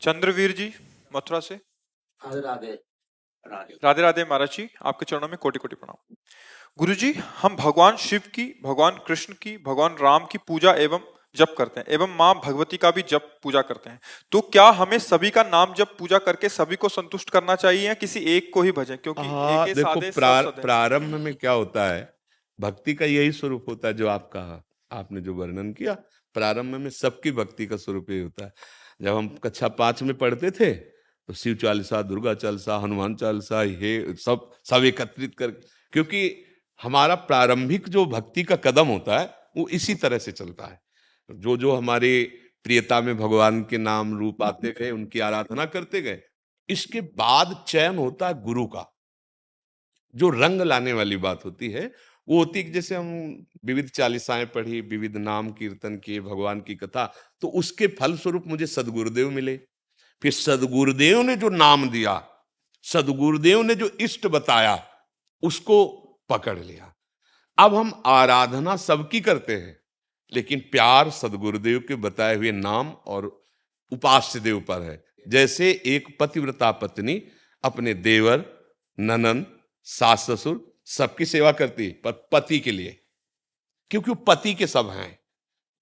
चंद्रवीर जी मथुरा से। राधे राधे। राधे राधे राधे महाराज जी, आपके चरणों में कोटि कोटि प्रणाम। गुरु जी, हम भगवान शिव की, भगवान कृष्ण की, भगवान राम की पूजा एवं जप करते हैं एवं माँ भगवती का भी जप पूजा करते हैं। तो क्या हमें सभी का नाम जप पूजा करके सभी को संतुष्ट करना चाहिए या किसी एक को ही भजें, क्योंकि एक हाँ ही देखो, साधे सब सधे। प्रारंभ में क्या होता है, भक्ति का यही स्वरूप होता है जो आप कहा, आपने जो वर्णन किया। प्रारंभ में सबकी भक्ति का स्वरूप यही होता है। जब हम कक्षा 5 में पढ़ते थे तो शिव चालीसा, दुर्गा चालीसा, हनुमान चालीसा, ये सब सब एकत्रित कर, क्योंकि हमारा प्रारंभिक जो भक्ति का कदम होता है वो इसी तरह से चलता है। जो जो हमारे प्रियता में भगवान के नाम रूप आते गए, उनकी आराधना करते गए, इसके बाद चयन होता है गुरु का। जो रंग लाने वाली बात होती है वो होती है कि जैसे हम विविध चालीसाएं पढ़ी, विविध नाम कीर्तन किए, भगवान की कथा, तो उसके फल स्वरूप मुझे सदगुरुदेव मिले। फिर सदगुरुदेव ने जो नाम दिया, सदगुरुदेव ने जो इष्ट बताया, उसको पकड़ लिया। अब हम आराधना सबकी करते हैं, लेकिन प्यार सदगुरुदेव के बताए हुए नाम और उपास्य देव पर है। जैसे एक पतिव्रता पत्नी अपने देवर, ननंद, सास ससुर सबकी सेवा करती है, पर पति के लिए, क्योंकि वो पति के सब हैं,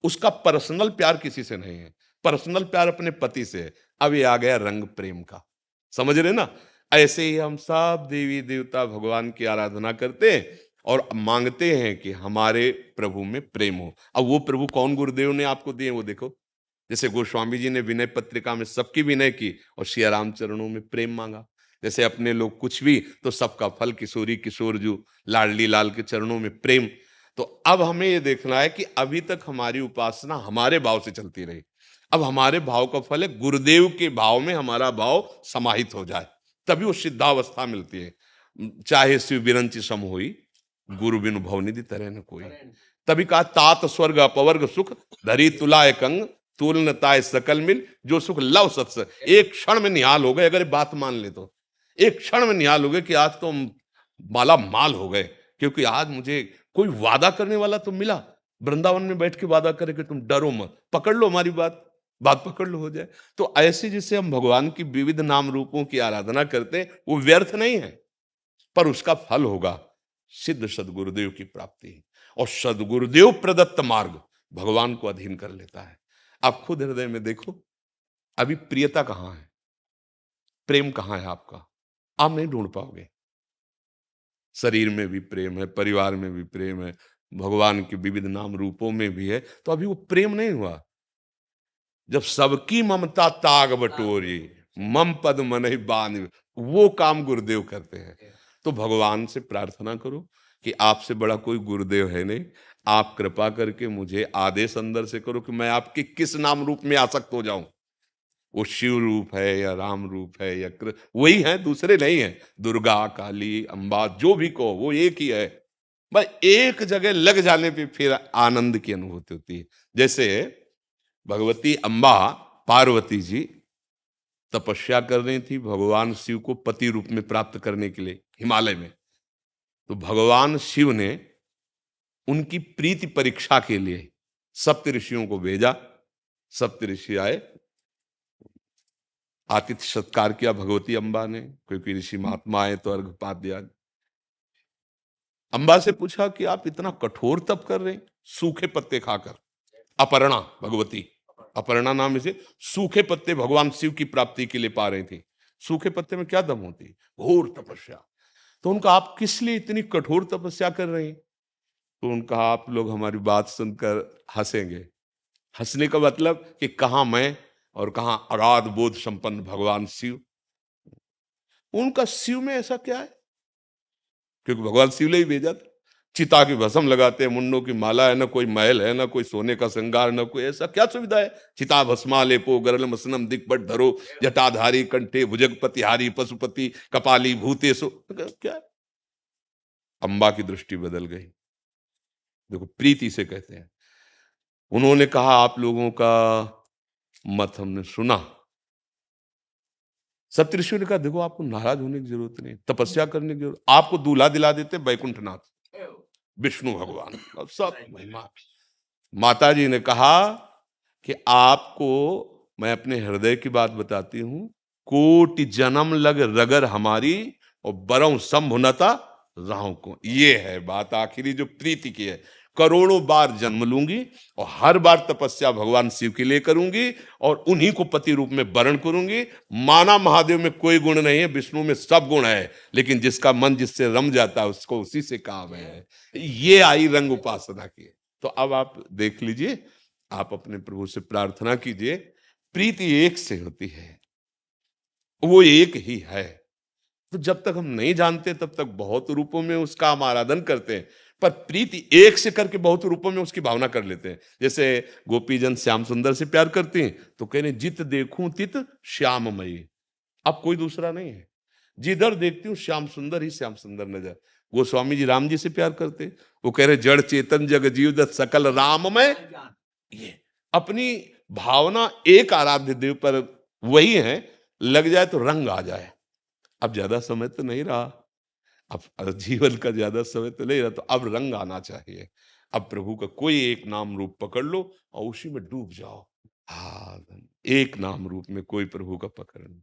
उसका पर्सनल प्यार किसी से नहीं है, पर्सनल प्यार अपने पति से है। अब ये आ गया रंग प्रेम का, समझ रहे ना। ऐसे ही हम सब देवी देवता भगवान की आराधना करते हैं और मांगते हैं कि हमारे प्रभु में प्रेम हो। अब वो प्रभु कौन गुरुदेव ने आपको दिए वो देखो। जैसे गोस्वामी जी ने विनय पत्रिका में सबकी विनय की और श्री राम चरणों में प्रेम मांगा। जैसे अपने लोग कुछ भी तो सबका फल किशोरी किशोरजू, लाडली लाल के चरणों में प्रेम। तो अब हमें ये देखना है कि अभी तक हमारी उपासना हमारे भाव से चलती रही, अब हमारे भाव का फल है गुरुदेव के भाव में हमारा भाव समाहित हो जाए, तभी वो सिद्धावस्था मिलती है। चाहे शिव बिरंची सम होई, गुरु बिनु भवनिधि तरह न कोई। तभी कहा तात स्वर्ग अपवर्ग सुख, धरी तुलाय कंग, तुलनताय सकल मिल, जो सुख लव सत्स। एक क्षण में निहाल हो गए, अगर बात मान ले तो एक क्षण में निहाल हो गए कि आज तो माला माल हो गए, क्योंकि आज मुझे कोई वादा करने वाला तो मिला। वृंदावन में बैठ के वादा करे कि तुम डरो मत, पकड़ लो हमारी बात, बात पकड़ लो, हो जाए। तो ऐसे जिससे हम भगवान की विविध नाम रूपों की आराधना करते हैं वो व्यर्थ नहीं है, पर उसका फल होगा सिद्ध सदगुरुदेव की प्राप्ति। और सदगुरुदेव प्रदत्त मार्ग भगवान को अधीन कर लेता है। आप खुद हृदय में देखो, अभी प्रियता कहां है, प्रेम कहां है आपका, आप नहीं ढूंढ पाओगे। शरीर में भी प्रेम है, परिवार में भी प्रेम है, भगवान के विविध नाम रूपों में भी है, तो अभी वो प्रेम नहीं हुआ। जब सबकी ममता ताग बटोरी, मम पद मन ही बांध, वो काम गुरुदेव करते हैं। तो भगवान से प्रार्थना करो कि आपसे बड़ा कोई गुरुदेव है नहीं, आप कृपा करके मुझे आदेश अंदर से करो कि मैं आपके किस नाम रूप में आसक्त हो जाऊं। वो शिव रूप है या राम रूप है या वही है, दूसरे नहीं है। दुर्गा, काली, अंबा, जो भी कहो वो एक ही है। भाई एक जगह लग जाने पे फिर आनंद की अनुभूति होती है। जैसे भगवती अंबा, पार्वती जी तपस्या कर रही थी भगवान शिव को पति रूप में प्राप्त करने के लिए हिमालय में। तो भगवान शिव ने उनकी प्रीति परीक्षा के लिए सप्त ऋषियों को भेजा। सप्त ऋषि आए, आतिथ्य सत्कार किया भगवती अंबा ने, क्योंकि ऋषि महात्मा आए तो अर्घपात दिया। अंबा से पूछा कि आप इतना कठोर तप कर रहे हैं सूखे पत्ते खाकर। अपर्णा, भगवती अपर्णा नाम से सूखे पत्ते भगवान शिव की प्राप्ति के लिए पा रही थी। सूखे पत्ते में क्या दम होती, घोर तपस्या। तो उनका आप किस लिए इतनी कठोर तपस्या कर रहे हैं? तो उनका आप लोग हमारी बात सुनकर हंसेंगे। हंसने का मतलब कि कहां मैं और कहां अराध बोध संपन्न भगवान शिव। उनका शिव में ऐसा क्या है, क्योंकि भगवान शिव ने ही भेजा था। चिता की भस्म लगाते हैं, मुंडों की माला है, ना कोई महल है, ना कोई सोने का श्रृंगार, ना कोई ऐसा क्या सुविधा है। चिता भस्मा लेपो गरल मसनम दिग्बट धरो, जटाधारी कंठे भुजगपतिहारी पशुपति कपाली भूतेशो, क्या है? अंबा की दृष्टि बदल गई। देखो प्रीति से कहते हैं। उन्होंने कहा आप लोगों का मत हमने सुना। सप्तऋषि ने कहा देखो आपको नाराज होने की जरूरत नहीं, तपस्या करने की जरूरत, आपको दूल्हा दिला देते बैकुंठनाथ विष्णु भगवान और सब महिमा। माता जी ने कहा कि आपको मैं अपने हृदय की बात बताती हूं, कोटि जन्म लग रगर हमारी और बरौं संभुनता राहों को। ये है बात आखिरी जो प्रीति की है। करोड़ों बार जन्म लूंगी और हर बार तपस्या भगवान शिव के लिए करूंगी और उन्हीं को पति रूप में वर्ण करूंगी। माना महादेव में कोई गुण नहीं है, विष्णु में सब गुण है, लेकिन जिसका मन जिससे रम जाता है उसको उसी से काम है। ये आई रंग उपासना की। तो अब आप देख लीजिए, आप अपने प्रभु से प्रार्थना कीजिए, प्रीति एक से होती है, वो एक ही है। तो जब तक हम नहीं जानते तब तक बहुत रूपों में उसका हम आराधन करते हैं, पर प्रीति एक से करके बहुत रूपों में उसकी भावना कर लेते हैं। जैसे गोपीजन श्याम सुंदर से प्यार करते हैं तो कह रहे जित देखूं तित श्याममयी, अब कोई दूसरा नहीं है, जिधर देखती हूँ श्याम सुंदर ही श्याम सुंदर नजर। गोस्वामी जी राम जी से प्यार करते, वो कह रहे जड़ चेतन जग जीव दत्त सकल राममय। ये अपनी भावना एक आराध्य देव पर वही है, लग जाए तो रंग आ जाए। अब ज्यादा समय तो नहीं रहा, अब जीवन का ज्यादा समय तो नहीं रहा, तो अब रंग आना चाहिए। अब प्रभु का कोई एक नाम रूप पकड़ लो और उसी में डूब जाओ। हाँ, एक नाम रूप में कोई प्रभु का पकड़ नहीं।